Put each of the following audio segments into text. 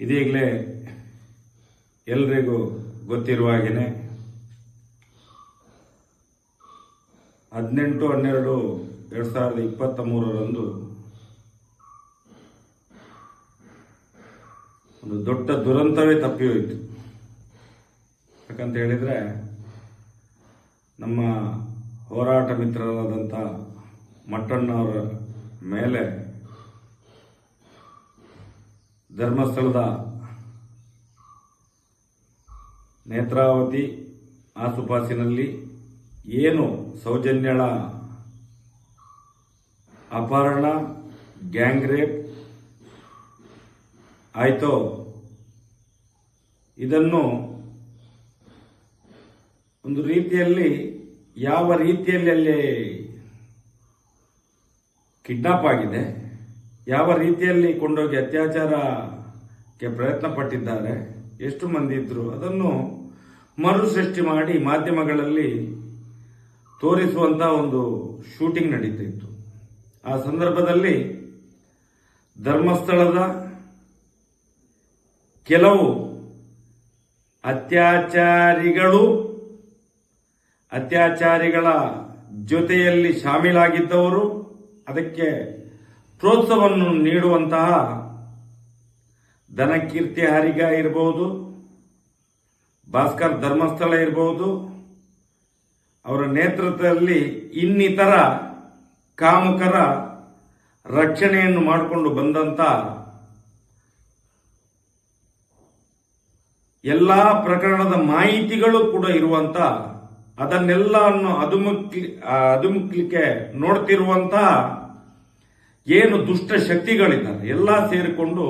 ಇದೀಗಲೇ ಎಲ್ರಿಗೂ ಗೊತ್ತಿರುವ ಹಾಗೆಯೇ 18/12/2023 ಒಂದು ದೊಡ್ಡ ದುರಂತವೇ ತಪ್ಪಿ ಹೋಯಿತು. ಯಾಕಂತ ಹೇಳಿದರೆ ನಮ್ಮ ಹೋರಾಟ ಮಿತ್ರರಾದಂಥ ಮಟ್ಟಣ್ಣವರ ಮೇಲೆ ಧರ್ಮಸ್ಥಳದ ನೇತ್ರಾವತಿ ಆಸುಪಾಸಿನಲ್ಲಿ ಏನು ಸೌಜನ್ಯಳ ಅಪಹರಣ ಗ್ಯಾಂಗ್ ರೇಪ್ ಆಯಿತೋ ಇದನ್ನು ಒಂದು ರೀತಿಯಲ್ಲಿ ಯಾವ ರೀತಿಯಲ್ಲಿ ಅಲ್ಲಿ ಕಿಡ್ನಾಪ್ ಆಗಿದೆ, ಯಾವ ರೀತಿಯಲ್ಲಿ ಕೊಂಡೋಗಿ ಅತ್ಯಾಚಾರಕ್ಕೆ ಪ್ರಯತ್ನ ಪಟ್ಟಿದ್ದಾರೆ, ಎಷ್ಟು ಮಂದಿ ಇದ್ರು, ಅದನ್ನು ಮರುಸೃಷ್ಟಿ ಮಾಡಿ ಮಾಧ್ಯಮಗಳಲ್ಲಿ ತೋರಿಸುವಂಥ ಒಂದು ಶೂಟಿಂಗ್ ನಡೀತಾ ಇತ್ತು. ಆ ಸಂದರ್ಭದಲ್ಲಿ ಧರ್ಮಸ್ಥಳದ ಕೆಲವು ಅತ್ಯಾಚಾರಿಗಳ ಜೊತೆಯಲ್ಲಿ ಶಾಮೀಲಾಗಿದ್ದವರು, ಅದಕ್ಕೆ ಪ್ರೋತ್ಸಾಹವನ್ನು ನೀಡುವಂತಹ ದನಕೀರ್ತಿ ಹಾರಿಗ ಇರಬಹುದು, ಭಾಸ್ಕರ್ ಧರ್ಮಸ್ಥಳ ಇರಬಹುದು, ಅವರ ನೇತೃತ್ವದಲ್ಲಿ ಇನ್ನಿತರ ಕಾಮುಕರ ರಕ್ಷಣೆಯನ್ನು ಮಾಡಿಕೊಂಡು ಬಂದಂತ ಎಲ್ಲ ಪ್ರಕರಣದ ಮಾಹಿತಿಗಳು ಕೂಡ ಇರುವಂತ, ಅದನ್ನೆಲ್ಲವನ್ನು ಅದುಮುಕ್ಲಿಕ್ಕೆ ನೋಡ್ತಿರುವಂತ ಏನು ದುಷ್ಟ ಶಕ್ತಿಗಳಿದ್ದಾರೆ ಎಲ್ಲ ಸೇರಿಕೊಂಡು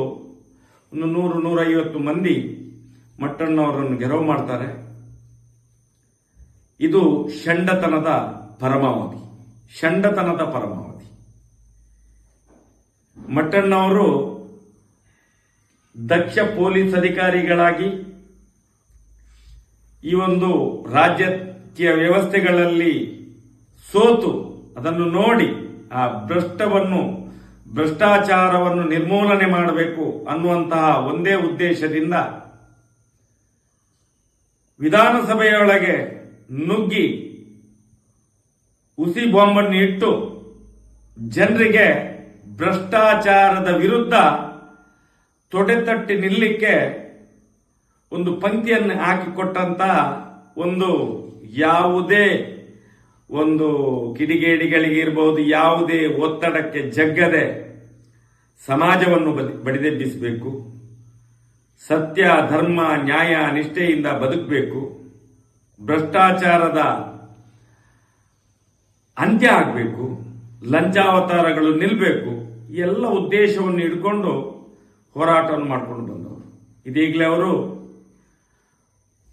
ಒಂದು 100-150 ಮಂದಿ ಮಟ್ಟಣ್ಣವರನ್ನು ಗೆರವು ಮಾಡ್ತಾರೆ. ಇದು ಷಂಡತನದ ಪರಮಾವಧಿ. ಮಟ್ಟಣ್ಣವರು ದಕ್ಷ ಪೊಲೀಸ್ ಅಧಿಕಾರಿಗಳಾಗಿ ಈ ಒಂದು ರಾಜಕೀಯ ವ್ಯವಸ್ಥೆಗಳಲ್ಲಿ ಸೋತು ಅದನ್ನು ನೋಡಿ ಆ ಭ್ರಷ್ಟಾಚಾರವನ್ನು ನಿರ್ಮೂಲನೆ ಮಾಡಬೇಕು ಅನ್ನುವಂತಹ ಒಂದೇ ಉದ್ದೇಶದಿಂದ ವಿಧಾನಸಭೆಯೊಳಗೆ ನುಗ್ಗಿ ಹುಸಿ ಬಾಂಬನ್ನು ಇಟ್ಟು ಜನರಿಗೆ ಭ್ರಷ್ಟಾಚಾರದ ವಿರುದ್ಧ ತೊಡೆತಟ್ಟಿ ನಿಲ್ಲಕ್ಕೆ ಒಂದು ಪಂಕ್ತಿಯನ್ನು ಹಾಕಿಕೊಟ್ಟಂತ ಯಾವುದೇ ಒಂದು ಕಿಡಿಗೇಡಿಗಳಿಗೆ ಇರಬಹುದು, ಯಾವುದೇ ಒತ್ತಡಕ್ಕೆ ಜಗ್ಗದೆ ಸಮಾಜವನ್ನು ಬಡಿದೆಬ್ಬಿಸಬೇಕು, ಸತ್ಯ ಧರ್ಮ ನ್ಯಾಯ ನಿಷ್ಠೆಯಿಂದ ಬದುಕಬೇಕು, ಭ್ರಷ್ಟಾಚಾರದ ಅಂತ್ಯ ಆಗಬೇಕು, ಲಂಚಾವತಾರಗಳು ನಿಲ್ಲಬೇಕು, ಎಲ್ಲ ಉದ್ದೇಶವನ್ನು ಇಟ್ಕೊಂಡು ಹೋರಾಟವನ್ನು ಮಾಡಿಕೊಂಡು ಬಂದವರು. ಇದೀಗಲೇ ಅವರು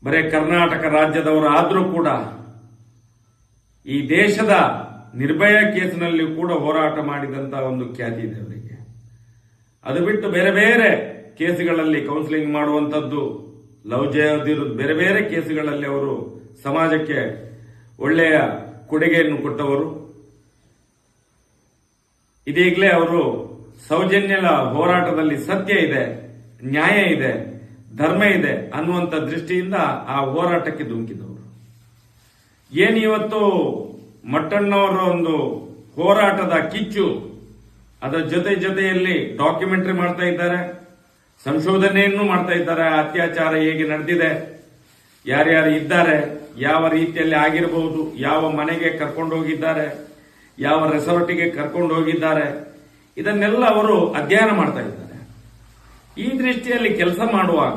ಬರೇ ಕರ್ನಾಟಕ ರಾಜ್ಯದವರು ಆದರೂ ಕೂಡ ಈ ದೇಶದ ನಿರ್ಭಯ ಕೇಸಿನಲ್ಲಿ ಕೂಡ ಹೋರಾಟ ಮಾಡಿದಂತ ಒಂದು ಖ್ಯಾತಿ ಇದೆ ಅವರಿಗೆ. ಅದು ಬಿಟ್ಟು ಬೇರೆ ಬೇರೆ ಕೇಸುಗಳಲ್ಲಿ ಕೌನ್ಸಿಲಿಂಗ್ ಮಾಡುವಂಥದ್ದು, ಲವ್ ಜಿಹಾದ್ ಬೇರೆ ಬೇರೆ ಕೇಸುಗಳಲ್ಲಿ ಅವರು ಸಮಾಜಕ್ಕೆ ಒಳ್ಳೆಯ ಕೊಡುಗೆಯನ್ನು ಕೊಟ್ಟವರು. ಇದೀಗಲೇ ಅವರು ಸೌಜನ್ಯದ ಹೋರಾಟದಲ್ಲಿ ಸತ್ಯ ಇದೆ, ನ್ಯಾಯ ಇದೆ, ಧರ್ಮ ಇದೆ ಅನ್ನುವಂಥ ದೃಷ್ಟಿಯಿಂದ ಆ ಹೋರಾಟಕ್ಕೆ ಧುಮುಕಿದವರು. ಏನಿವತ್ತು ಮಟ್ಟಣ್ಣವರ ಒಂದು ಹೋರಾಟದ ಕಿಚ್ಚು, ಅದರ ಜೊತೆಯಲ್ಲಿ ಡಾಕ್ಯುಮೆಂಟರಿ ಮಾಡ್ತಾ ಇದ್ದಾರೆ, ಸಂಶೋಧನೆಯನ್ನು ಮಾಡ್ತಾ ಇದ್ದಾರೆ. ಅತ್ಯಾಚಾರ ಹೇಗೆ ನಡೆದಿದೆ, ಯಾರ್ಯಾರು ಇದ್ದಾರೆ, ಯಾವ ರೀತಿಯಲ್ಲಿ ಆಗಿರಬಹುದು, ಯಾವ ಮನೆಗೆ ಕರ್ಕೊಂಡು ಹೋಗಿದ್ದಾರೆ, ಯಾವ ರೆಸಾರ್ಟಿಗೆ ಕರ್ಕೊಂಡು ಹೋಗಿದ್ದಾರೆ, ಇದನ್ನೆಲ್ಲ ಅವರು ಅಧ್ಯಯನ ಮಾಡ್ತಾ ಇದ್ದಾರೆ. ಈ ದೃಷ್ಟಿಯಲ್ಲಿ ಕೆಲಸ ಮಾಡುವಾಗ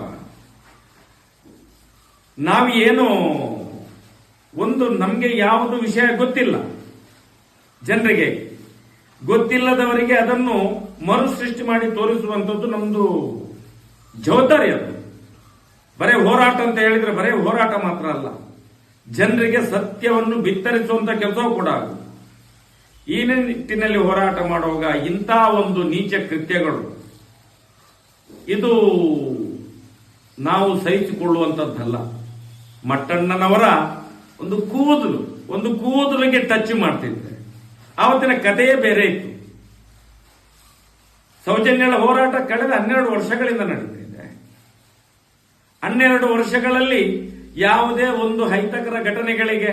ನಾವೇನು ನಮಗೆ ಯಾವುದು ವಿಷಯ ಗೊತ್ತಿಲ್ಲ, ಜನರಿಗೆ ಗೊತ್ತಿಲ್ಲದವರಿಗೆ ಅದನ್ನು ಮರುಸೃಷ್ಟಿ ಮಾಡಿ ತೋರಿಸುವಂಥದ್ದು ನಮ್ದು ಜವಾಬ್ದಾರಿ. ಅದು ಬರೇ ಹೋರಾಟ ಅಂತ ಹೇಳಿದ್ರೆ ಬರೇ ಹೋರಾಟ ಮಾತ್ರ ಅಲ್ಲ, ಜನರಿಗೆ ಸತ್ಯವನ್ನು ಬಿತ್ತರಿಸುವಂತ ಕೆಲಸವೂ ಕೂಡ ಆಗುತ್ತೆ. ಈ ನಿಟ್ಟಿನಲ್ಲಿ ಹೋರಾಟ ಮಾಡುವಾಗ ಇಂಥ ಒಂದು ನೀಚ ಕೃತ್ಯಗಳು ಇದು ನಾವು ಸಹಿಸಿಕೊಳ್ಳುವಂಥದ್ದಲ್ಲ. ಮಟ್ಟಣ್ಣನವರ ಒಂದು ಕೂದಲಿಗೆ ಟಚ್ ಮಾಡ್ತಿದ್ರೆ ಆವತ್ತಿನ ಕಥೆಯೇ ಬೇರೆ ಇತ್ತು. ಸೌಜನ್ಯಳ ಹೋರಾಟ ಕಳೆದ 12 ವರ್ಷಗಳಿಂದ ನಡೀತಿದೆ. 12 ವರ್ಷಗಳಲ್ಲಿ ಯಾವುದೇ ಒಂದು ಅಹಿತಕರ ಘಟನೆಗಳಿಗೆ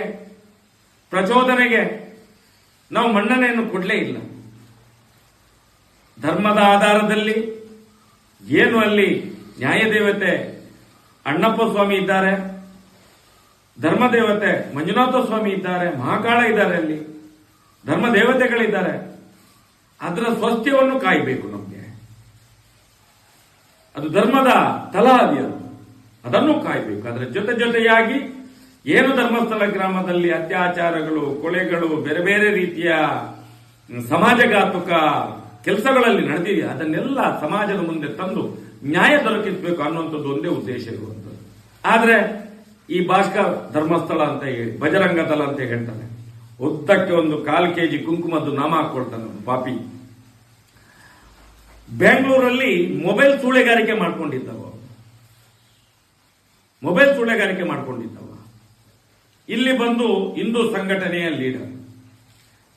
ಪ್ರಚೋದನೆಗೆ ನಾವು ಮನ್ನಣೆಯನ್ನು ಕೊಡಲೇ ಇಲ್ಲ. ಧರ್ಮದ ಆಧಾರದಲ್ಲಿ ಏನು ಅಲ್ಲಿ ನ್ಯಾಯದೇವತೆ ಅಣ್ಣಪ್ಪ ಸ್ವಾಮಿ ಇದ್ದಾರೆ, ಧರ್ಮದೇವತೆ ಮಂಜುನಾಥ ಸ್ವಾಮಿ ಇದ್ದಾರೆ, ಮಹಾಕಾಳ ಇದ್ದಾರೆ, ಅಲ್ಲಿ ಧರ್ಮ ದೇವತೆಗಳಿದ್ದಾರೆ. ಅದರ ಸ್ವಸ್ಥ್ಯವನ್ನು ಕಾಯಬೇಕು ನಮಗೆ. ಅದು ಧರ್ಮದ ತಲಾದಿ, ಅದನ್ನು ಕಾಯಬೇಕು. ಅದರ ಜೊತೆಯಾಗಿ ಏನು ಧರ್ಮಸ್ಥಳ ಗ್ರಾಮದಲ್ಲಿ ಅತ್ಯಾಚಾರಗಳು, ಕೊಲೆಗಳು, ಬೇರೆ ಬೇರೆ ರೀತಿಯ ಸಮಾಜಘಾತುಕ ಕೆಲಸಗಳಲ್ಲಿ ನಡೆದಿದೆ, ಅದನ್ನೆಲ್ಲ ಸಮಾಜದ ಮುಂದೆ ತಂದು ನ್ಯಾಯ ದೊರಕಿಸಬೇಕು ಅನ್ನುವಂಥದ್ದು ಒಂದೇ ಉದ್ದೇಶ ಇರುವಂಥದ್ದು. ಆದ್ರೆ ಈ ಭಾಸ್ಕರ್ ಧರ್ಮಸ್ಥಳ ಅಂತ ಹೇಳಿ ಬಜರಂಗ ದಳ ಅಂತ ಹೇಳ್ತಾನೆ, ಉದ್ದಕ್ಕೆ ಒಂದು 1/4 kg ಕುಂಕುಮದ್ದು ನಾಮ ಹಾಕೊಳ್ತಾನೆ ಪಾಪಿ. ಬೆಂಗಳೂರಲ್ಲಿ ಮೊಬೈಲ್ ಸೂಳೆಗಾರಿಕೆ ಮಾಡ್ಕೊಂಡಿದ್ದವ, ಇಲ್ಲಿ ಬಂದು ಹಿಂದೂ ಸಂಘಟನೆಯ ಲೀಡರ್.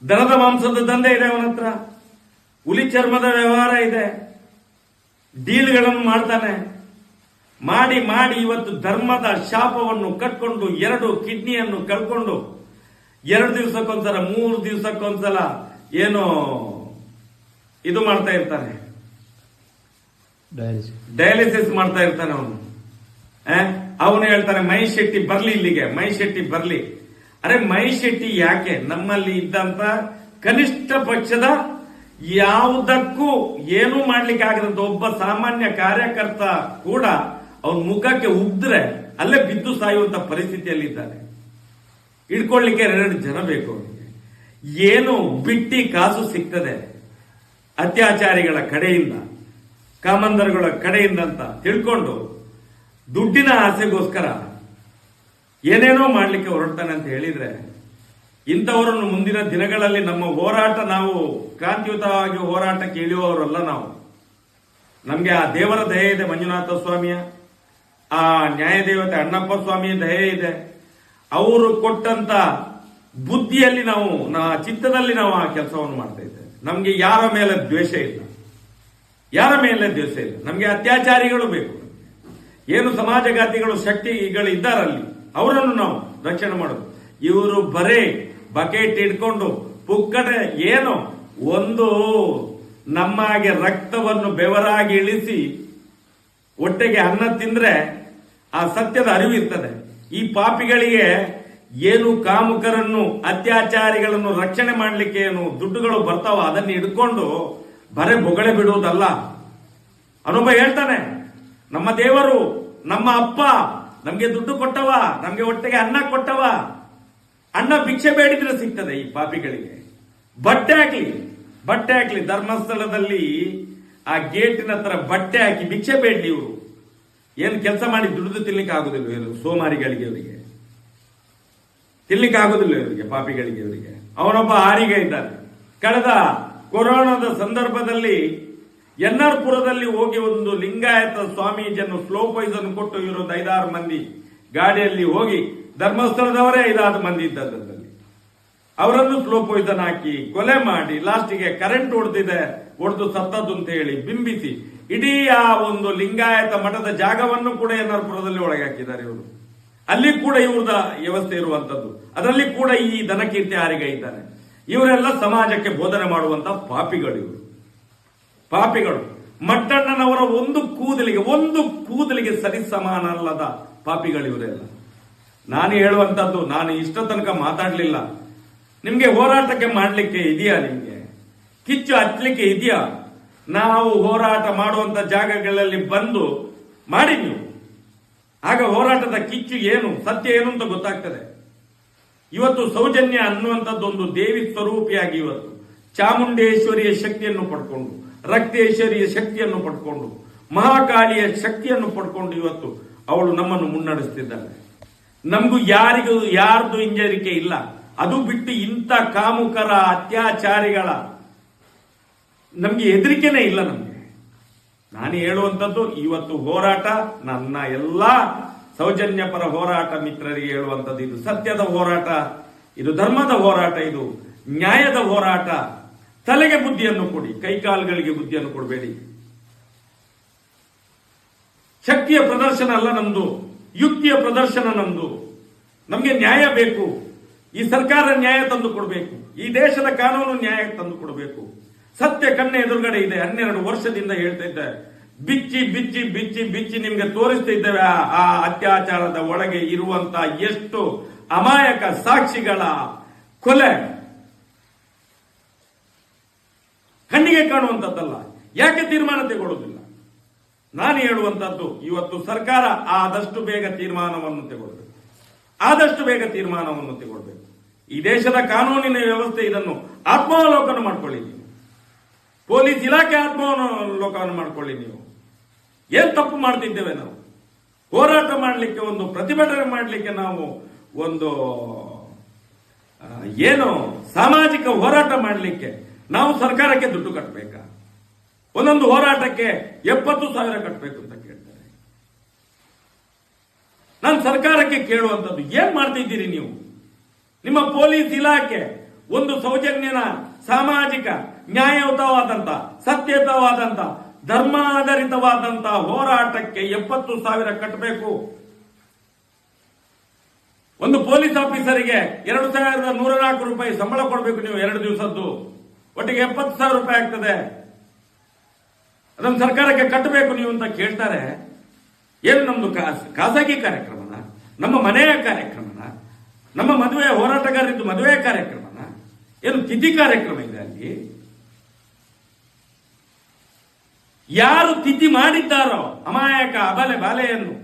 ದನದ ಮಾಂಸದ ದಂಧೆ ಇದೆ ಅವನ ಹತ್ರ, ಹುಲಿ ಚರ್ಮದ ವ್ಯವಹಾರ ಇದೆ, ಡೀಲ್ಗಳನ್ನು ಮಾಡ್ತಾನೆ. ಮಾಡಿ ಇವತ್ತು ಧರ್ಮದ ಶಾಪವನ್ನು ಕಟ್ಕೊಂಡು 2 ಕಿಡ್ನಿಯನ್ನು ಕಳ್ಕೊಂಡು 2 ದಿವಸಕ್ಕೊಂದ್ಸಲ 3 ದಿವಸಕ್ಕೊಂದ್ಸಲ ಏನೋ ಇದು ಮಾಡ್ತಾ ಇರ್ತಾನೆ, ಡಯಾಲಿಸಿಸ್ ಮಾಡ್ತಾ ಇರ್ತಾನೆ ಅವನು. ಅವನು ಹೇಳ್ತಾನೆ ಮಹೇಶ್ ಶೆಟ್ಟಿ ಬರ್ಲಿ ಇಲ್ಲಿಗೆ, ಮಹೇಶ್ ಶೆಟ್ಟಿ ಬರ್ಲಿ. ಅರೆ ಮಹೇಶ್ ಶೆಟ್ಟಿ ಯಾಕೆ? ನಮ್ಮಲ್ಲಿ ಇದ್ದಂತ ಕನಿಷ್ಠ ಪಕ್ಷದ ಯಾವುದಕ್ಕೂ ಏನೂ ಮಾಡ್ಲಿಕ್ಕೆ ಆಗದಂತ ಒಬ್ಬ ಸಾಮಾನ್ಯ ಕಾರ್ಯಕರ್ತ ಕೂಡ ಅವನ ಮುಖಕ್ಕೆ ಉಗ್ದ್ರೆ ಅಲ್ಲೇ ಬಿದ್ದು ಸಾಯುವಂತ ಪರಿಸ್ಥಿತಿಯಲ್ಲಿ ಇದ್ದಾನೆ. ಹಿಡ್ಕೊಳ್ಳಿಕ್ಕೆ 2 ಜನ ಬೇಕು ಅವನಿಗೆ. ಏನು ಬಿಟ್ಟಿ ಕಾಸು ಸಿಗ್ತದೆ ಅತ್ಯಾಚಾರಿಗಳ ಕಡೆಯಿಂದ, ಕಾಮಂದರುಗಳ ಕಡೆಯಿಂದ ಅಂತ ತಿಳ್ಕೊಂಡು ದುಡ್ಡಿನ ಆಸೆಗೋಸ್ಕರ ಏನೇನೋ ಮಾಡ್ಲಿಕ್ಕೆ ಹೊರಡ್ತಾನೆ ಅಂತ ಹೇಳಿದ್ರೆ, ಇಂಥವರನ್ನು ಮುಂದಿನ ದಿನಗಳಲ್ಲಿ ನಮ್ಮ ಹೋರಾಟ, ನಾವು ಕ್ರಾಂತಿಯುತವಾಗಿ ಹೋರಾಟಕ್ಕೆ ಇಳಿಯುವವರಲ್ಲ ನಾವು. ನಮ್ಗೆ ಆ ದೇವರ ದಯೆ ಇದೆ, ಮಂಜುನಾಥ ಸ್ವಾಮಿಯ, ಆ ನ್ಯಾಯದೇವತೆ ಅಣ್ಣಪ್ಪ ಸ್ವಾಮಿಯ ದಯೆ ಇದೆ. ಅವರು ಕೊಟ್ಟಂತ ಬುದ್ಧಿಯಲ್ಲಿ ನಾವು ಚಿತ್ತದಲ್ಲಿ ನಾವು ಆ ಕೆಲಸವನ್ನು ಮಾಡ್ತಾ ಇದ್ದೇವೆ. ನಮ್ಗೆ ಯಾರ ಮೇಲೆ ದ್ವೇಷ ಇಲ್ಲ, ನಮ್ಗೆ ಅತ್ಯಾಚಾರಿಗಳು ಬೇಕು. ಏನು ಸಮಾಜಘಾತಿಗಳು ಶಕ್ತಿಗಳು ಇದ್ದಾರಲ್ಲಿ ಅವರನ್ನು ನಾವು ರಕ್ಷಣೆ ಮಾಡೋದು. ಇವರು ಬರೇ ಬಕೆಟ್ ಇಟ್ಕೊಂಡು ಪುಕ್ಕಟೆ ಏನು ಒಂದು ನಮ್ಮಾಗೆ ರಕ್ತವನ್ನು ಬೆವರಾಗಿ ಇಳಿಸಿ ಹೊಟ್ಟೆಗೆ ಅನ್ನ ತಿಂದ್ರೆ ಆ ಸತ್ಯದ ಅರಿವು ಇರ್ತದೆ. ಈ ಪಾಪಿಗಳಿಗೆ ಏನು ಕಾಮುಕರನ್ನು ಅತ್ಯಾಚಾರಿಗಳನ್ನು ರಕ್ಷಣೆ ಮಾಡಲಿಕ್ಕೆ ಏನು ದುಡ್ಡುಗಳು ಬರ್ತಾವ ಅದನ್ನು ಹಿಡ್ಕೊಂಡು ಬರೇ ಬೊಗಳೆ ಬಿಡುವುದಲ್ಲ. ಅನೊಬ್ಬ ಹೇಳ್ತಾನೆ, ನಮ್ಮ ದೇವರು, ನಮ್ಮ ಅಪ್ಪ ನಮ್ಗೆ ದುಡ್ಡು ಕೊಟ್ಟವ, ನಮ್ಗೆ ಹೊಟ್ಟೆಗೆ ಅನ್ನ ಕೊಟ್ಟವ. ಅನ್ನ ಭಿಕ್ಷೆ ಬೇಡಿದ್ರೆ ಸಿಗ್ತದೆ ಈ ಪಾಪಿಗಳಿಗೆ. ಬಟ್ಟೆ ಹಾಕ್ಲಿ ಧರ್ಮಸ್ಥಳದಲ್ಲಿ ಆ ಗೇಟಿನ ಹತ್ರ ಬಟ್ಟೆ ಹಾಕಿ ಭಿಕ್ಷೆ ಬೇಡ್ಲಿ. ಇವರು ಏನು ಕೆಲಸ ಮಾಡಿ ದುಡಿದು ತಿನ್ಲಿಕ್ಕೆ ಆಗುದಿಲ್ಲ, ಇವರು ಸೋಮಾರಿಗಳಿಗೆ, ಅವರಿಗೆ ತಿನ್ಲಿಕ್ಕೆ ಆಗುದಿಲ್ಲ, ಇವರಿಗೆ ಪಾಪಿಗಳಿಗೆ. ಇವರಿಗೆ ಅವನೊಬ್ಬ ಆರಿಗೆ ಇದ್ದಾನೆ. ಕಳೆದ ಕೊರೋನಾದ ಸಂದರ್ಭದಲ್ಲಿ ಎನ್ಆರ್ ಪುರದಲ್ಲಿ ಹೋಗಿ ಒಂದು ಲಿಂಗಾಯತ ಸ್ವಾಮೀಜಿಯನ್ನು ಸ್ಲೋ ಪಾಯ್ಸನ್ ಕೊಟ್ಟು ಇವರು 5-6 ಮಂದಿ ಗಾಡಿಯಲ್ಲಿ ಹೋಗಿ, ಧರ್ಮಸ್ಥಳದವರೇ 5-6 ಮಂದಿ ಇದ್ದದ್ರಲ್ಲಿ ಅವರನ್ನು ಸ್ಲೋ ಪಾಯ್ಸನ್ ಹಾಕಿ ಕೊಲೆ ಮಾಡಿ, ಲಾಸ್ಟಿಗೆ ಕರೆಂಟ್ ಹೊಡೆದು ಸತ್ತದ್ದು ಅಂತ ಹೇಳಿ ಬಿಂಬಿಸಿ ಇಡೀ ಆ ಒಂದು ಲಿಂಗಾಯತ ಮಠದ ಜಾಗವನ್ನು ಕೂಡ ಎನ್ಆರ್ ಪುರದಲ್ಲಿ ಒಳಗೆ ಹಾಕಿದ್ದಾರೆ ಇವರು. ಅಲ್ಲಿ ಕೂಡ ಇವ್ರದ ವ್ಯವಸ್ಥೆ ಇರುವಂತದ್ದು, ಅದರಲ್ಲಿ ಕೂಡ ಈ ದನಕೀರ್ತಿ ಆರಿಗೆ ಇದ್ದಾರೆ. ಇವರೆಲ್ಲ ಸಮಾಜಕ್ಕೆ ಬೋಧನೆ ಮಾಡುವಂತ ಪಾಪಿಗಳು. ಮಟ್ಟಣ್ಣನವರ ಒಂದು ಕೂದಲಿಗೆ ಸರಿಸಮಾನ ಅಲ್ಲದ ಪಾಪಿಗಳು ಇವರೆಲ್ಲ. ನಾನು ಹೇಳುವಂತದ್ದು, ನಾನು ಇಷ್ಟ ತನಕ ಮಾತಾಡ್ಲಿಲ್ಲ. ನಿಮ್ಗೆ ಹೋರಾಟಕ್ಕೆ ಮಾಡ್ಲಿಕ್ಕೆ ಇದೆಯಾ? ನಿಮ್ಗೆ ಕಿಚ್ಚು ಹಚ್ಚಲಿಕ್ಕೆ ಇದೆಯಾ? ನಾವು ಹೋರಾಟ ಮಾಡುವಂತ ಜಾಗಗಳಲ್ಲಿ ಬಂದು ಮಾಡಿ ನೀವು, ಆಗ ಹೋರಾಟದ ಕಿಚ್ಚು ಏನು, ಸತ್ಯ ಏನು ಅಂತ ಗೊತ್ತಾಗ್ತದೆ. ಇವತ್ತು ಸೌಜನ್ಯ ಅನ್ನುವಂಥದ್ದು ಒಂದು ದೇವಿ ಸ್ವರೂಪಿಯಾಗಿ ಇವತ್ತು ಚಾಮುಂಡೇಶ್ವರಿಯ ಶಕ್ತಿಯನ್ನು ಪಡ್ಕೊಂಡು, ರಕ್ತೇಶ್ವರಿಯ ಶಕ್ತಿಯನ್ನು ಪಡ್ಕೊಂಡು, ಮಹಾಕಾಳಿಯ ಶಕ್ತಿಯನ್ನು ಪಡ್ಕೊಂಡು ಇವತ್ತು ಅವಳು ನಮ್ಮನ್ನು ಮುನ್ನಡೆಸ್ತಿದ್ದಾಳೆ. ನಮಗೂ ಯಾರ್ದು ಹಿಂಜರಿಕೆ ಇಲ್ಲ. ಅದು ಬಿಟ್ಟು ಇಂಥ ಕಾಮುಕರ ಅತ್ಯಾಚಾರಿಗಳ ನಮ್ಗೆ ಹೆದರಿಕೆನೇ ಇಲ್ಲ. ನಮ್ಗೆ ನಾನು ಹೇಳುವಂಥದ್ದು ಇವತ್ತು ಹೋರಾಟ, ನನ್ನ ಎಲ್ಲಾ ಸೌಜನ್ಯ ಪರ ಹೋರಾಟ ಮಿತ್ರರಿಗೆ ಹೇಳುವಂಥದ್ದು, ಇದು ಸತ್ಯದ ಹೋರಾಟ, ಇದು ಧರ್ಮದ ಹೋರಾಟ, ಇದು ನ್ಯಾಯದ ಹೋರಾಟ. ತಲೆಗೆ ಬುದ್ಧಿಯನ್ನು ಕೊಡಿ, ಕೈಕಾಲುಗಳಿಗೆ ಬುದ್ಧಿಯನ್ನು ಕೊಡಬೇಡಿ. ಶಕ್ತಿಯ ಪ್ರದರ್ಶನ ಅಲ್ಲ ನಮ್ದು, ಯುಕ್ತಿಯ ಪ್ರದರ್ಶನ ನಮ್ದು. ನಮಗೆ ನ್ಯಾಯ ಬೇಕು. ಈ ಸರ್ಕಾರ ನ್ಯಾಯ ತಂದು ಕೊಡಬೇಕು. ಈ ದೇಶದ ಕಾನೂನು ನ್ಯಾಯ ತಂದು ಕೊಡಬೇಕು. ಸತ್ಯ ಕಣ್ಣ ಎದುರುಗಡೆ ಇದೆ. 12 ವರ್ಷದಿಂದ ಹೇಳ್ತಾ ಇದ್ದೆ, ಬಿಚ್ಚಿ ಬಿಚ್ಚಿ ಬಿಚ್ಚಿ ಬಿಚ್ಚಿ ನಿಮ್ಗೆ ತೋರಿಸ್ತಾ ಇದ್ದೇವೆ ಆ ಅತ್ಯಾಚಾರದ ಒಳಗೆ ಇರುವಂತ ಎಷ್ಟು ಅಮಾಯಕ ಸಾಕ್ಷಿಗಳ ಕೊಲೆ ಕಣ್ಣಿಗೆ ಕಾಣುವಂತದ್ದಲ್ಲ. ಯಾಕೆ ತೀರ್ಮಾನ ತೆಗೊಳ್ಳುವುದಿಲ್ಲ? ನಾನು ಹೇಳುವಂತದ್ದು, ಇವತ್ತು ಸರ್ಕಾರ ಆದಷ್ಟು ಬೇಗ ತೀರ್ಮಾನವನ್ನು ತೆಗೊಳ್ಬೇಕು. ಆದಷ್ಟು ಬೇಗ ತೀರ್ಮಾನವನ್ನು ತೆಗೊಳ್ಬೇಕು. ಈ ದೇಶದ ಕಾನೂನಿನ ವ್ಯವಸ್ಥೆ ಇದನ್ನು ಆತ್ಮಾವಲೋಕನ ಮಾಡ್ಕೊಳ್ಳಿ. ನೀವು ಪೊಲೀಸ್ ಇಲಾಖೆ ಆತ್ಮಾವಲೋಕನ ಮಾಡ್ಕೊಳ್ಳಿ. ನೀವು ಏನ್ ತಪ್ಪು ಮಾಡ್ತಿದ್ದೇವೆ? ನಾವು ಹೋರಾಟ ಮಾಡಲಿಕ್ಕೆ, ಒಂದು ಪ್ರತಿಭಟನೆ ಮಾಡಲಿಕ್ಕೆ, ನಾವು ಒಂದು ಏನು ಸಾಮಾಜಿಕ ಹೋರಾಟ ಮಾಡಲಿಕ್ಕೆ ನಾವು ಸರ್ಕಾರಕ್ಕೆ ದುಡ್ಡು ಕಟ್ಟಬೇಕಾ? ಒಂದೊಂದು ಹೋರಾಟಕ್ಕೆ 70,000 ಕಟ್ಟಬೇಕು ಅಂತ ಕೇಳ್ತಾರೆ. ನಾನು ಸರ್ಕಾರಕ್ಕೆ ಕೇಳುವಂಥದ್ದು, ಏನ್ ಮಾಡ್ತಿದ್ದೀರಿ ನೀವು? ನಿಮ್ಮ ಪೊಲೀಸ್ ಇಲಾಖೆ ಒಂದು ಸೌಜನ್ಯನ, ಸಾಮಾಜಿಕ, ನ್ಯಾಯಯುತವಾದಂತ, ಸತ್ಯಯುತವಾದಂತ, ಧರ್ಮಾಧಾರಿತವಾದಂತ ಹೋರಾಟಕ್ಕೆ 70,000 ಕಟ್ಟಬೇಕು. ಒಂದು ಪೊಲೀಸ್ ಆಫೀಸರಿಗೆ 2,104 ರೂಪಾಯಿ ಸಂಬಳ ಕೊಡಬೇಕು ನೀವು 2 ದಿವಸದ್ದು. ಒಟ್ಟಿಗೆ 70,000 ರೂಪಾಯಿ ಆಗ್ತದೆ. ಅದನ್ನು ಸರ್ಕಾರಕ್ಕೆ ಕಟ್ಟಬೇಕು ನೀವು ಅಂತ ಕೇಳ್ತಾರೆ. ಏನು ನಮ್ದು ಖಾಸಗಿ ಕಾರ್ಯಕ್ರಮನ? ನಮ್ಮ ಮನೆಯ ಕಾರ್ಯಕ್ರಮನ? ನಮ್ಮ ಮದುವೆ ಹೋರಾಟಗಾರರಿದ್ದು ಮದುವೆ ಕಾರ್ಯಕ್ರಮನ? ಏನು ತಿಥಿ ಕಾರ್ಯಕ್ರಮ ಇದೆ ಅಲ್ಲಿ? ಯಾರು ತಿಥಿ ಮಾಡಿದ್ದಾರೋ ಅಮಾಯಕ ಅಬಲೆ ಬಾಲೆಯನ್ನು,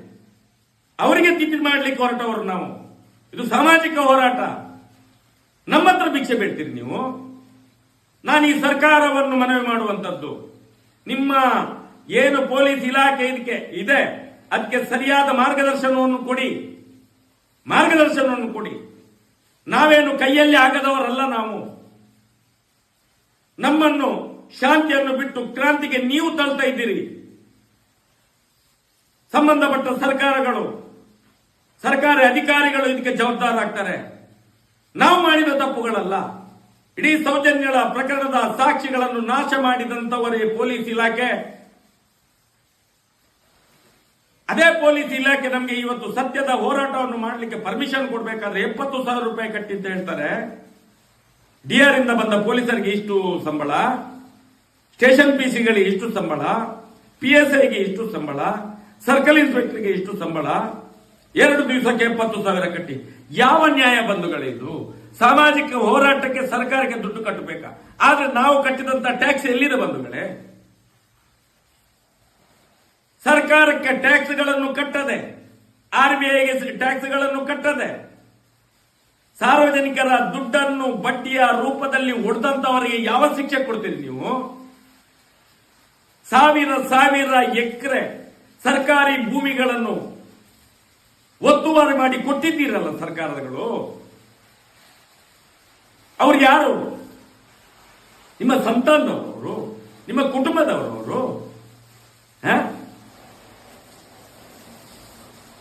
ಅವರಿಗೆ ತಿಥಿ ಮಾಡ್ಲಿಕ್ಕೆ ಹೊರಟವರು ನಾವು. ಇದು ಸಾಮಾಜಿಕ ಹೋರಾಟ. ನಮ್ಮ ಹತ್ರ ಭಿಕ್ಷೆ ಬೇಡ್ತೀರಿ ನೀವು? ನಾನು ಈ ಸರ್ಕಾರವನ್ನು ಮನವಿ ಮಾಡುವಂತದ್ದು, ನಿಮ್ಮ ಏನು ಪೊಲೀಸ್ ಇಲಾಖೆ ಇದಕ್ಕೆ ಇದೆ, ಅದಕ್ಕೆ ಸರಿಯಾದ ಮಾರ್ಗದರ್ಶನವನ್ನು ಕೊಡಿ. ಮಾರ್ಗದರ್ಶನವನ್ನು ಕೊಡಿ. ನಾವೇನು ಕೈಯಲ್ಲಿ ಆಗದವರಲ್ಲ. ನಾವು ನಮ್ಮನ್ನು ಶಾಂತಿಯನ್ನು ಬಿಟ್ಟು ಕ್ರಾಂತಿಗೆ ನೀವು ತಳ್ತಾ ಇದ್ದೀರಿ. ಸಂಬಂಧಪಟ್ಟ ಸರ್ಕಾರಗಳು, ಸರ್ಕಾರಿ ಅಧಿಕಾರಿಗಳು ಇದಕ್ಕೆ ಜವಾಬ್ದಾರರಾಗ್ತಾರೆ. ನಾವು ಮಾಡಿದ ತಪ್ಪುಗಳಲ್ಲ. ಇಡೀ ಸೌಜನ್ಯಳ ಪ್ರಕರಣದ ಸಾಕ್ಷಿಗಳನ್ನು ನಾಶ ಮಾಡಿದಂತವರೇ ಪೊಲೀಸ್ ಇಲಾಖೆ. ಅದೇ ಪೊಲೀಸ್ ಇಲಾಖೆ ನಮಗೆ ಇವತ್ತು ಸತ್ಯದ ಹೋರಾಟವನ್ನು ಮಾಡಲಿಕ್ಕೆ ಪರ್ಮಿಷನ್ ಕೊಡಬೇಕಾದ್ರೆ 70,000 ರೂಪಾಯಿ ಕಟ್ಟಿ ಅಂತ ಹೇಳ್ತಾರೆ. ಡಿಆರ್ ಇಂದ ಬಂದ ಪೊಲೀಸರಿಗೆ ಇಷ್ಟು ಸಂಬಳ, ಸ್ಟೇಷನ್ ಪಿಸಿಗಳಿಗೆ ಇಷ್ಟು ಸಂಬಳ, PSIಗೆ ಇಷ್ಟು ಸಂಬಳ, ಸರ್ಕಲ್ ಇನ್ಸ್ಪೆಕ್ಟರ್ಗೆ ಇಷ್ಟು ಸಂಬಳ, 2 ದಿವಸಕ್ಕೆ 70,000 ಕಟ್ಟಿ. ಯಾವ ನ್ಯಾಯ ಬಂಧುಗಳಿದು? ಸಾಮಾಜಿಕ ಹೋರಾಟಕ್ಕೆ ಸರ್ಕಾರಕ್ಕೆ ದುಡ್ಡು ಕಟ್ಟಬೇಕಾ? ಆದ್ರೆ ನಾವು ಕಟ್ಟಿದಂತ ಟ್ಯಾಕ್ಸ್ ಎಲ್ಲಿದೆ ಬಂಧುಗಳೇ? ಸರ್ಕಾರಕ್ಕೆ ಟ್ಯಾಕ್ಸ್ಗಳನ್ನು ಕಟ್ಟದೆ, RBIಗೆ ಟ್ಯಾಕ್ಸ್ಗಳನ್ನು ಕಟ್ಟದೆ, ಸಾರ್ವಜನಿಕರ ದುಡ್ಡನ್ನು ಬಡ್ಡಿಯ ರೂಪದಲ್ಲಿ ಹೊಡೆದಂತವರಿಗೆ ಯಾವ ಶಿಕ್ಷೆ ಕೊಡ್ತೀರಿ ನೀವು? ಸಾವಿರ ಎಕರೆ ಸರ್ಕಾರಿ ಭೂಮಿಗಳನ್ನು ಒತ್ತುವರಿ ಮಾಡಿ ಕೊಟ್ಟಿದ್ದೀರಲ್ಲ ಸರ್ಕಾರಗಳು. ಅವ್ರು ಯಾರು? ನಿಮ್ಮ ಸಂತಾನದವರು, ನಿಮ್ಮ ಕುಟುಂಬದವರು.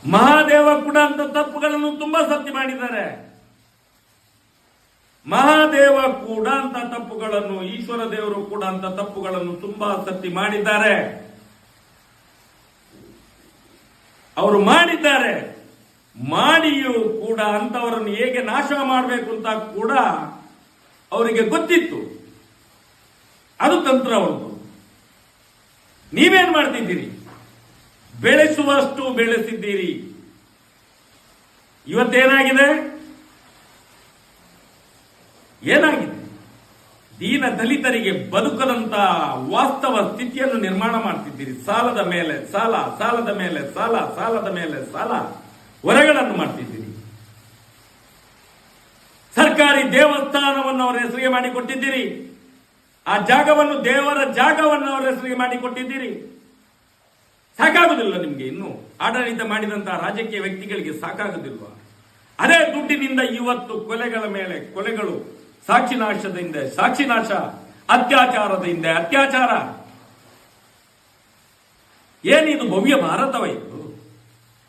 ಮಹಾದೇವ ಕೂಡ ಅಂತ ತಪ್ಪುಗಳನ್ನು ತುಂಬಾ ಸತ್ಯ ಮಾಡಿದ್ದಾರೆ. ಮಹಾದೇವ ಕೂಡ ಅಂತ ತಪ್ಪುಗಳನ್ನು, ಈಶ್ವರ ದೇವರು ಕೂಡ ಅಂತ ತಪ್ಪುಗಳನ್ನು ತುಂಬಾ ಸತ್ಯ ಮಾಡಿದ್ದಾರೆ. ಅವರು ಮಾಡಿದ್ದಾರೆ. ಮಾಡಿಯೂ ಕೂಡ ಅಂತವರನ್ನು ಹೇಗೆ ನಾಶ ಮಾಡಬೇಕು ಅಂತ ಕೂಡ ಅವರಿಗೆ ಗೊತ್ತಿತ್ತು. ಅದು ತಂತ್ರ ಉಂಟು. ನೀವೇನ್ ಮಾಡ್ತಿದ್ದೀರಿ? ಬೆಳೆಸುವಷ್ಟು ಬೆಳೆಸಿದ್ದೀರಿ. ಇವತ್ತೇನಾಗಿದೆ? ಏನಾಗಿದೆ? ದೀನ ದಲಿತರಿಗೆ ಬದುಕದಂತ ವಾಸ್ತವ ಸ್ಥಿತಿಯನ್ನು ನಿರ್ಮಾಣ ಮಾಡ್ತಿದ್ದೀರಿ. ಸಾಲದ ಮೇಲೆ ಸಾಲ, ಸಾಲದ ಮೇಲೆ ಸಾಲ, ಸಾಲದ ಮೇಲೆ ಸಾಲ, ಹೊರೆಗಳನ್ನು ಮಾಡ್ತಿದ್ದೀರಿ. ಸರ್ಕಾರಿ ದೇವಸ್ಥಾನವನ್ನು ಅವರ ಹೆಸರಿಗೆ ಮಾಡಿಕೊಟ್ಟಿದ್ದೀರಿ. ಆ ಜಾಗವನ್ನು, ದೇವರ ಜಾಗವನ್ನು ಅವರ ಹೆಸರಿಗೆ ಮಾಡಿಕೊಟ್ಟಿದ್ದೀರಿ. ಸಾಕಾಗುದಿಲ್ಲ ನಿಮ್ಗೆ? ಇನ್ನು ಆಡಳಿತ ಮಾಡಿದಂತಹ ರಾಜಕೀಯ ವ್ಯಕ್ತಿಗಳಿಗೆ ಸಾಕಾಗುದಿಲ್ವಾ? ಅದೇ ದುಡ್ಡಿನಿಂದ ಇವತ್ತು ಕೊಲೆಗಳ ಮೇಲೆ ಕೊಲೆಗಳು, ಸಾಕ್ಷಿನಾಶದ ಹಿಂದೆ ಸಾಕ್ಷಿನಾಶ, ಅತ್ಯಾಚಾರದ ಹಿಂದೆ ಅತ್ಯಾಚಾರ. ಏನಿದು ಭವ್ಯ ಭಾರತವ ಇದು?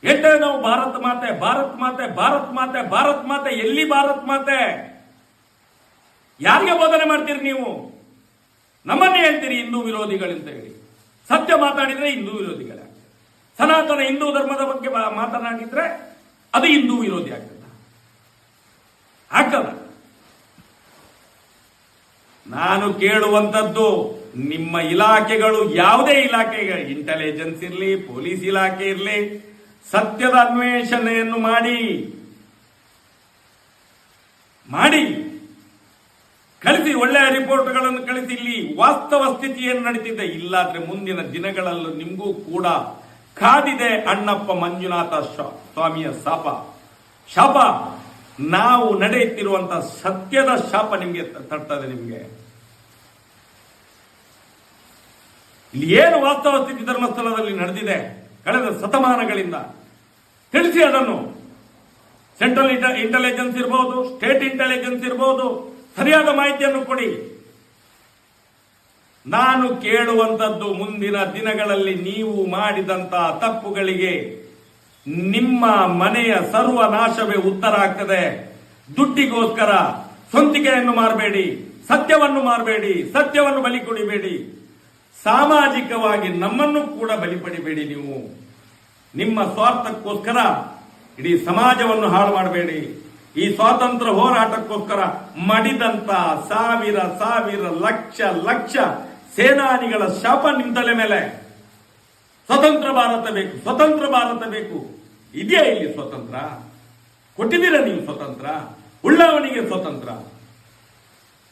ಹೇಳ್ತೇವೆ ನಾವು ಭಾರತ ಮಾತೆ, ಭಾರತ್ ಮಾತೆ, ಭಾರತ್ ಮಾತೆ, ಭಾರತ್ ಮಾತೆ. ಎಲ್ಲಿ ಭಾರತ್ ಮಾತೆ? ಯಾರಿಗೆ ಬೋಧನೆ ಮಾಡ್ತೀರಿ ನೀವು? ನಮ್ಮನ್ನೇ ಹೇಳ್ತೀರಿ ಹಿಂದೂ ವಿರೋಧಿಗಳಂತ ಹೇಳಿ. ಸತ್ಯ ಮಾತಾಡಿದ್ರೆ ಹಿಂದೂ ವಿರೋಧಿಗಳೇ, ಸನಾತನ ಹಿಂದೂ ಧರ್ಮದ ಬಗ್ಗೆ ಮಾತನಾಡಿದ್ರೆ ಅದು ಹಿಂದೂ ವಿರೋಧಿ ಆಗ್ತದೆ. ಆಗಲ್ಲ. ನಾನು ಕೇಳುವಂತದ್ದು ನಿಮ್ಮ ಇಲಾಖೆಗಳು, ಯಾವುದೇ ಇಲಾಖೆ, ಇಂಟೆಲಿಜೆನ್ಸ್ ಇರಲಿ, ಪೊಲೀಸ್ ಇಲಾಖೆ ಇರಲಿ, ಸತ್ಯದ ಅನ್ವೇಷಣೆಯನ್ನು ಮಾಡಿ ಕಳಿಸಿ, ಒಳ್ಳೆಯ ರಿಪೋರ್ಟ್ಗಳನ್ನು ಕಳಿಸಿ. ಇಲ್ಲಿ ವಾಸ್ತವ ಸ್ಥಿತಿ ಏನು ನಡೀತಿದೆ, ಇಲ್ಲಾದ್ರೆ ಮುಂದಿನ ದಿನಗಳಲ್ಲೂ ನಿಮಗೂ ಕೂಡ ಕಾದಿದೆ ಅಣ್ಣಪ್ಪ ಮಂಜುನಾಥ ಸ್ವಾಮಿಯ ಶಾಪ. ನಾವು ನಡೆಯುತ್ತಿರುವಂತಹ ಸತ್ಯದ ಶಾಪ ನಿಮಗೆ ತಟ್ಟದೆ. ನಿಮಗೆ ಇಲ್ಲಿ ಏನು ವಾಸ್ತವ ಸ್ಥಿತಿ ಧರ್ಮಸ್ಥಳದಲ್ಲಿ ನಡೆದಿದೆ ಕಳೆದ ಶತಮಾನಗಳಿಂದ ತಿಳಿಸಿ. ಅದನ್ನು ಸೆಂಟ್ರಲ್ ಇಂಟೆಲಿಜೆನ್ಸ್ ಇರಬಹುದು, ಸ್ಟೇಟ್ ಇಂಟೆಲಿಜೆನ್ಸ್ ಇರಬಹುದು, ಸರಿಯಾದ ಮಾಹಿತಿಯನ್ನು ಕೊಡಿ. ನಾನು ಕೇಳುವಂತದ್ದು, ಮುಂದಿನ ದಿನಗಳಲ್ಲಿ ನೀವು ಮಾಡಿದಂತಹ ತಪ್ಪುಗಳಿಗೆ ನಿಮ್ಮ ಮನೆಯ ಸರ್ವನಾಶವೇ ಉತ್ತರ ಆಗ್ತದೆ. ದುಡ್ಡಿಗೋಸ್ಕರ ಸ್ವಂತಿಕೆಯನ್ನು ಮಾರಬೇಡಿ, ಸತ್ಯವನ್ನು ಮಾರಬೇಡಿ, ಸತ್ಯವನ್ನು ಬಲಿ ಕೊಡಿಬೇಡಿ. ಸಾಮಾಜಿಕವಾಗಿ ನಮ್ಮನ್ನು ಕೂಡ ಬಲಿ ಪಡಿಬೇಡಿ. ನೀವು ನಿಮ್ಮ ಸ್ವಾರ್ಥಕ್ಕೋಸ್ಕರ ಇಡೀ ಸಮಾಜವನ್ನು ಹಾಳು ಮಾಡಬೇಡಿ. ಈ ಸ್ವಾತಂತ್ರ್ಯ ಹೋರಾಟಕ್ಕೋಸ್ಕರ ಮಡಿದಂತ ಸಾವಿರ ಲಕ್ಷ ಸೇನಾನಿಗಳ ಶಾಪ ನಿಮ್ಮ ತಲೆ ಮೇಲೆ. ಸ್ವತಂತ್ರ ಭಾರತ ಬೇಕು. ಇದೆಯಾ ಇಲ್ಲಿ ಸ್ವತಂತ್ರ? ಕೊಟ್ಟಿದ್ದೀರಾ ನೀವು ಸ್ವತಂತ್ರ? ಉಳ್ಳವನಿಗೆ ಸ್ವತಂತ್ರ,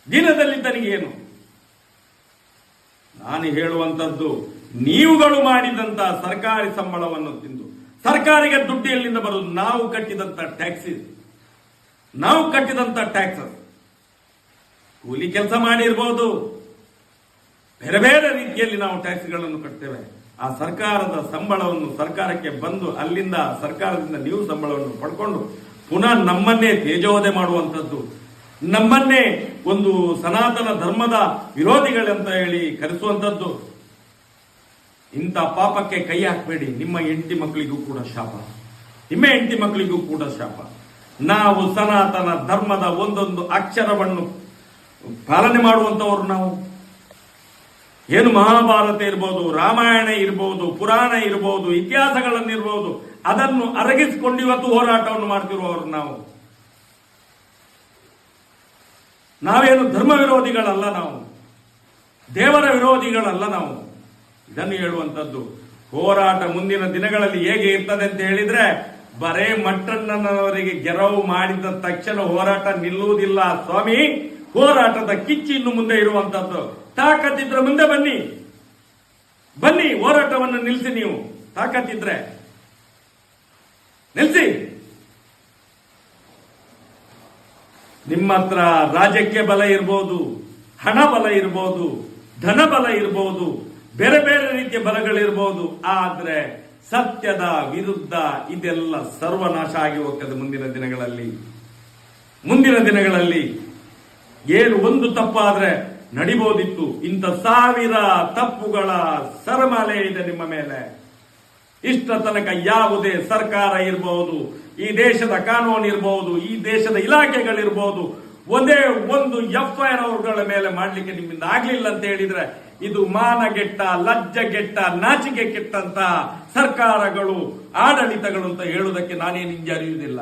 ದಿನದಲ್ಲಿದ್ದನಿಗೆ ಏನು? ನಾನು ಹೇಳುವಂತದ್ದು, ನೀವುಗಳು ಮಾಡಿದಂತಹ ಸರ್ಕಾರಿ ಸಂಬಳವನ್ನು ತಿಂದು, ಸರ್ಕಾರಿಗೆ ದುಡ್ಡು ಎಲ್ಲಿಂದ ಬರುವುದು? ನಾವು ಕಟ್ಟಿದಂತ ಟ್ಯಾಕ್ಸಸ್, ಕೂಲಿ ಕೆಲಸ ಮಾಡಿರ್ಬೋದು, ಬೇರೆ ಬೇರೆ ರೀತಿಯಲ್ಲಿ ನಾವು ಟ್ಯಾಕ್ಸ್ಗಳನ್ನು ಕಟ್ತೇವೆ. ಆ ಸರ್ಕಾರದ ಸಂಬಳವನ್ನು ಸರ್ಕಾರಕ್ಕೆ ಬಂದು ಅಲ್ಲಿಂದ ಸರ್ಕಾರದಿಂದ ನೀವು ಸಂಬಳವನ್ನು ಪಡ್ಕೊಂಡು ಪುನಃ ನಮ್ಮನ್ನೇ ತೇಜೋವಧೆ ಮಾಡುವಂಥದ್ದು, ನಮ್ಮನ್ನೇ ಒಂದು ಸನಾತನ ಧರ್ಮದ ವಿರೋಧಿಗಳಂತ ಹೇಳಿ ಕರೆಸುವಂಥದ್ದು. ಇಂಥ ಪಾಪಕ್ಕೆ ಕೈ ಹಾಕಬೇಡಿ. ನಿಮ್ಮ ಹೆಂಡತಿ ಮಕ್ಕಳಿಗೂ ಕೂಡ ಶಾಪ. ನಾವು ಸನಾತನ ಧರ್ಮದ ಒಂದೊಂದು ಅಕ್ಷರವನ್ನು ಪಾಲನೆ ಮಾಡುವಂತವರು. ನಾವು ಏನು ಮಹಾಭಾರತ ಇರ್ಬೋದು, ರಾಮಾಯಣ ಇರ್ಬೋದು, ಪುರಾಣ ಇರ್ಬೋದು, ಇತಿಹಾಸಗಳನ್ನಿರ್ಬೋದು, ಅದನ್ನು ಅರಗಿಸಿಕೊಂಡು ಇವತ್ತು ಹೋರಾಟವನ್ನು ಮಾಡ್ತಿರುವವರು ನಾವು. ನಾವೇನು ಧರ್ಮ ವಿರೋಧಿಗಳಲ್ಲ, ನಾವು ದೇವರ ವಿರೋಧಿಗಳಲ್ಲ. ನಾವು ಇದನ್ನು ಹೇಳುವಂತದ್ದು. ಹೋರಾಟ ಮುಂದಿನ ದಿನಗಳಲ್ಲಿ ಹೇಗೆ ಇರ್ತದೆ ಅಂತ ಹೇಳಿದ್ರೆ, ಬರೇ ಮಟ್ಟಣ್ಣನವರಿಗೆ ಗೆರವು ಮಾಡಿದ ತಕ್ಷಣ ಹೋರಾಟ ನಿಲ್ಲುವುದಿಲ್ಲ ಸ್ವಾಮಿ. ಹೋರಾಟದ ಕಿಚ್ಚು ಇನ್ನು ಮುಂದೆ ಇರುವಂತದ್ದು. ತಾಕತ್ತಿದ್ರೆ ಮುಂದೆ ಬನ್ನಿ, ಹೋರಾಟವನ್ನು ನಿಲ್ಲಿಸಿ. ನೀವು ತಾಕತ್ತಿದ್ರೆ ನಿಲ್ಲಿಸಿ. ನಿಮ್ಮ ಹತ್ರ ರಾಜಕೀಯ ಬಲ ಇರ್ಬೋದು, ಹಣ ಬಲ ಇರ್ಬೋದು, ಧನ ಬಲ ಇರ್ಬೋದು, ಬೇರೆ ಬೇರೆ ರೀತಿಯ ಬಲಗಳಿರ್ಬೋದು. ಆದ್ರೆ ಸತ್ಯದ ವಿರುದ್ಧ ಇದೆಲ್ಲ ಸರ್ವನಾಶ ಆಗಿ ಹೋಗ್ತದೆ ಮುಂದಿನ ದಿನಗಳಲ್ಲಿ. ಏನು ಒಂದು ತಪ್ಪಾದ್ರೆ ನಡಿಬೋದಿತ್ತು. ಇಂಥ 1000 ತಪ್ಪುಗಳ ಸರಮಾಲೆ ಇದೆ ನಿಮ್ಮ ಮೇಲೆ. ಇಷ್ಟ ತನಕ ಯಾವುದೇ ಸರ್ಕಾರ ಇರಬಹುದು, ಈ ದೇಶದ ಕಾನೂನು ಇರಬಹುದು, ಈ ದೇಶದ ಇಲಾಖೆಗಳಿರ್ಬಹುದು, ಒಂದೇ ಒಂದು FIR ಅವರುಗಳ ಮೇಲೆ ಮಾಡ್ಲಿಕ್ಕೆ ನಿಮ್ಮಿಂದ ಆಗ್ಲಿಲ್ಲ ಅಂತ ಹೇಳಿದ್ರೆ, ಇದು ಮಾನಗೆಟ್ಟ, ಲಜ್ಜೆಗೆಟ್ಟ, ನಾಚಿಕೆ ಕೆಟ್ಟಂತ ಸರ್ಕಾರಗಳು, ಆಡಳಿತಗಳು ಅಂತ ಹೇಳುವುದಕ್ಕೆ ನಾನೇನು ಹಿಂಜರಿಯುವುದಿಲ್ಲ.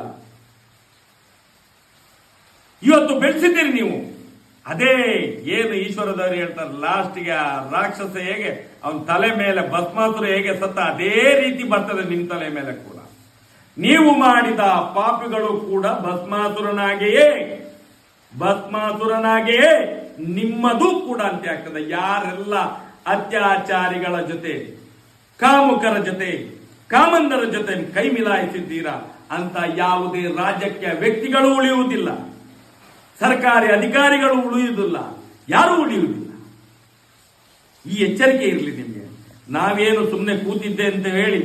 ಇವತ್ತು ಬೆಳೆಸಿದ್ದೀರಿ ನೀವು. ಅದೇ ಏನು ಈಶ್ವರದವರು ಹೇಳ್ತಾರೆ, ಲಾಸ್ಟ್ಗೆ ರಾಕ್ಷಸ ಹೇಗೆ ಅವನ ತಲೆ ಮೇಲೆ ಭಸ್ಮಾಸುರ ಹೇಗೆ ಸತ್ತ, ಅದೇ ರೀತಿ ಬರ್ತದೆ ನಿಮ್ಮ ತಲೆ ಮೇಲೆ ಕೂಡ. ನೀವು ಮಾಡಿದ ಪಾಪಿಗಳು ಕೂಡ ಭಸ್ಮಾಸುರನಾಗೆಯೇ ನಿಮ್ಮದು ಕೂಡ ಅಂತ್ಯ ಆಗ್ತದೆ. ಯಾರೆಲ್ಲ ಅತ್ಯಾಚಾರಿಗಳ ಜೊತೆ, ಕಾಮುಕರ ಜೊತೆ, ಕಾಮಂದರ ಜೊತೆ ಕೈ ಮಿಲಾಯಿಸಿದ್ದೀರಾ ಅಂತ ಯಾವುದೇ ರಾಜಕೀಯ ವ್ಯಕ್ತಿಗಳು ಉಳಿಯುವುದಿಲ್ಲ, ಸರ್ಕಾರಿ ಅಧಿಕಾರಿಗಳು ಉಳಿಯುವುದಿಲ್ಲ, ಯಾರೂ ಉಳಿಯುವುದಿಲ್ಲ. ಈ ಎಚ್ಚರಿಕೆ ಇರಲಿ ನಿಮಗೆ. ನಾವೇನು ಸುಮ್ಮನೆ ಕೂತಿದ್ದೆ ಅಂತ ಹೇಳಿ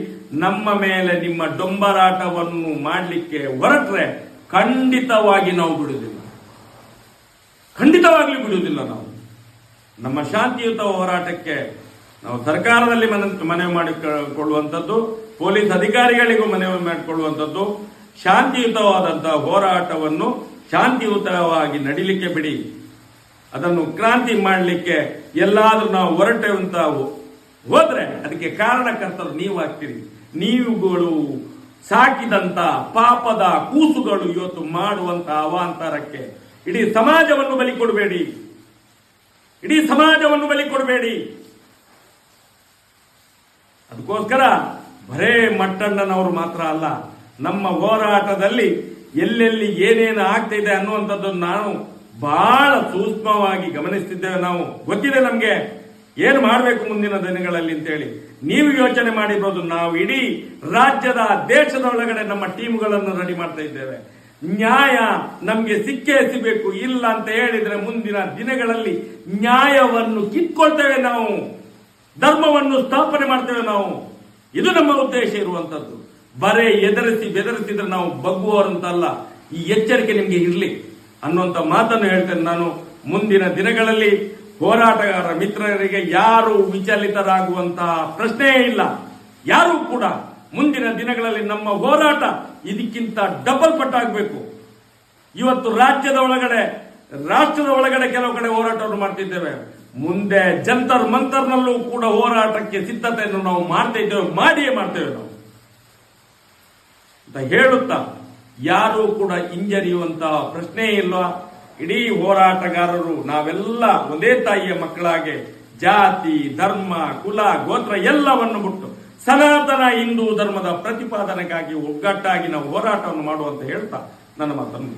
ನಮ್ಮ ಮೇಲೆ ನಿಮ್ಮ ಡೊಂಬರಾಟವನ್ನು ಮಾಡಲಿಕ್ಕೆ ಹೊರಟ್ರೆ ಖಂಡಿತವಾಗಿ ನಾವು ಬಿಡುವುದಿಲ್ಲ. ನಾವು ನಮ್ಮ ಶಾಂತಿಯುತ ಹೋರಾಟಕ್ಕೆ ನಾವು ಸರ್ಕಾರದಲ್ಲಿ ಮನವಿ ಮಾಡಿಕೊಳ್ಳುವಂಥದ್ದು, ಪೊಲೀಸ್ ಅಧಿಕಾರಿಗಳಿಗೂ ಮನವಿ ಮಾಡಿಕೊಳ್ಳುವಂಥದ್ದು, ಶಾಂತಿಯುತವಾದಂತಹ ಹೋರಾಟವನ್ನು ಶಾಂತಿಯುತವಾಗಿ ನಡಿಲಿಕ್ಕೆ ಬಿಡಿ. ಅದನ್ನು ಕ್ರಾಂತಿ ಮಾಡಲಿಕ್ಕೆ ಎಲ್ಲಾದ್ರೂ ನಾವು ಹೊರಟೆ ಅಂತ ಹೋದ್ರೆ ಅದಕ್ಕೆ ಕಾರಣಕರ್ತರು ನೀವು ಆಗ್ತೀರಿ. ನೀವುಗಳು ಸಾಕಿದಂತ ಪಾಪದ ಕೂಸುಗಳು ಇವತ್ತು ಮಾಡುವಂತ ಅವಾಂತರಕ್ಕೆ ಇಡೀ ಸಮಾಜವನ್ನು ಬಲಿ ಕೊಡಬೇಡಿ. ಇಡೀ ಸಮಾಜವನ್ನು ಬಲಿ ಕೊಡಬೇಡಿ. ಅದಕ್ಕೋಸ್ಕರ ಬರೇ ಮಟ್ಟಣ್ಣನವರು ಮಾತ್ರ ಅಲ್ಲ, ನಮ್ಮ ಹೋರಾಟದಲ್ಲಿ ಎಲ್ಲೆಲ್ಲಿ ಏನೇನು ಆಗ್ತಿದೆ ಅನ್ನುವಂಥದ್ದನ್ನು ನಾನು ಬಹಳ ಸೂಕ್ಷ್ಮವಾಗಿ ಗಮನಿಸ್ತಿದ್ದೇವೆ. ನಾವು ಗೊತ್ತಿದೆ ನಮ್ಗೆ ಏನು ಮಾಡಬೇಕು ಮುಂದಿನ ದಿನಗಳಲ್ಲಿ ಅಂತೇಳಿ. ನೀವು ಯೋಚನೆ ಮಾಡಿರೋದು, ನಾವು ಇಡೀ ರಾಜ್ಯದ ದೇಶದ ಒಳಗಡೆ ನಮ್ಮ ಟೀಮ್ಗಳನ್ನು ರೆಡಿ ಮಾಡ್ತಾ ಇದ್ದೇವೆ. ನ್ಯಾಯ ನಮ್ಗೆ ಸಿಕ್ಕೇ ಸಿಗಬೇಕು. ಇಲ್ಲ ಅಂತ ಹೇಳಿದ್ರೆ ಮುಂದಿನ ದಿನಗಳಲ್ಲಿ ನ್ಯಾಯವನ್ನು ಕಿತ್ಕೊಳ್ತೇವೆ ನಾವು, ಧರ್ಮವನ್ನು ಸ್ಥಾಪನೆ ಮಾಡ್ತೇವೆ ನಾವು. ಇದು ನಮ್ಮ ಉದ್ದೇಶ ಇರುವಂತದ್ದು. ಬರೇ ಎದುರಿಸಿ ಬೆದರಿಸಿದ್ರೆ ನಾವು ಬಗ್ಗುವವರಂತಲ್ಲ. ಈ ಎಚ್ಚರಿಕೆ ನಿಮ್ಗೆ ಇರಲಿ ಅನ್ನುವಂತ ಮಾತನ್ನು ಹೇಳ್ತೇನೆ ನಾನು. ಮುಂದಿನ ದಿನಗಳಲ್ಲಿ ಹೋರಾಟಗಾರ ಮಿತ್ರರಿಗೆ ಯಾರು ವಿಚಲಿತರಾಗುವಂತಹ ಪ್ರಶ್ನೆಯೇ ಇಲ್ಲ. ಯಾರು ಕೂಡ ಮುಂದಿನ ದಿನಗಳಲ್ಲಿ ನಮ್ಮ ಹೋರಾಟ ಇದಕ್ಕಿಂತ ಡಬಲ್ ಪಟ್ಟಾಗಬೇಕು. ಇವತ್ತು ರಾಜ್ಯದ ಒಳಗಡೆ, ರಾಷ್ಟ್ರದ ಒಳಗಡೆ ಕೆಲವು ಕಡೆ ಹೋರಾಟವನ್ನು ಮಾಡ್ತಿದ್ದೇವೆ. ಮುಂದೆ ಜಂತರ್ ಮಂತರ್ನಲ್ಲೂ ಕೂಡ ಹೋರಾಟಕ್ಕೆ ಸಿದ್ಧತೆಯನ್ನು ನಾವು ಮಾಡ್ತಾ ಇದ್ದೇವೆ, ಮಾಡಿಯೇ ಮಾಡ್ತೇವೆ ನಾವು ಅಂತ ಹೇಳುತ್ತಾ, ಯಾರು ಕೂಡ ಹಿಂಜರಿಯುವಂತಹ ಪ್ರಶ್ನೆ ಇಲ್ವಾ. ಇಡೀ ಹೋರಾಟಗಾರರು ನಾವೆಲ್ಲ ಒಂದೇ ತಾಯಿಯ ಮಕ್ಕಳಾಗೆ ಜಾತಿ, ಧರ್ಮ, ಕುಲ, ಗೋತ್ರ ಎಲ್ಲವನ್ನು ಬಿಟ್ಟು ಸನಾತನ ಹಿಂದೂ ಧರ್ಮದ ಪ್ರತಿಪಾದನೆಗಾಗಿ ಒಗ್ಗಟ್ಟಾಗಿ ನಾವು ಹೋರಾಟವನ್ನು ಮಾಡುವಂತ ಹೇಳ್ತಾ ನನ್ನ ಮಾತನ್ನು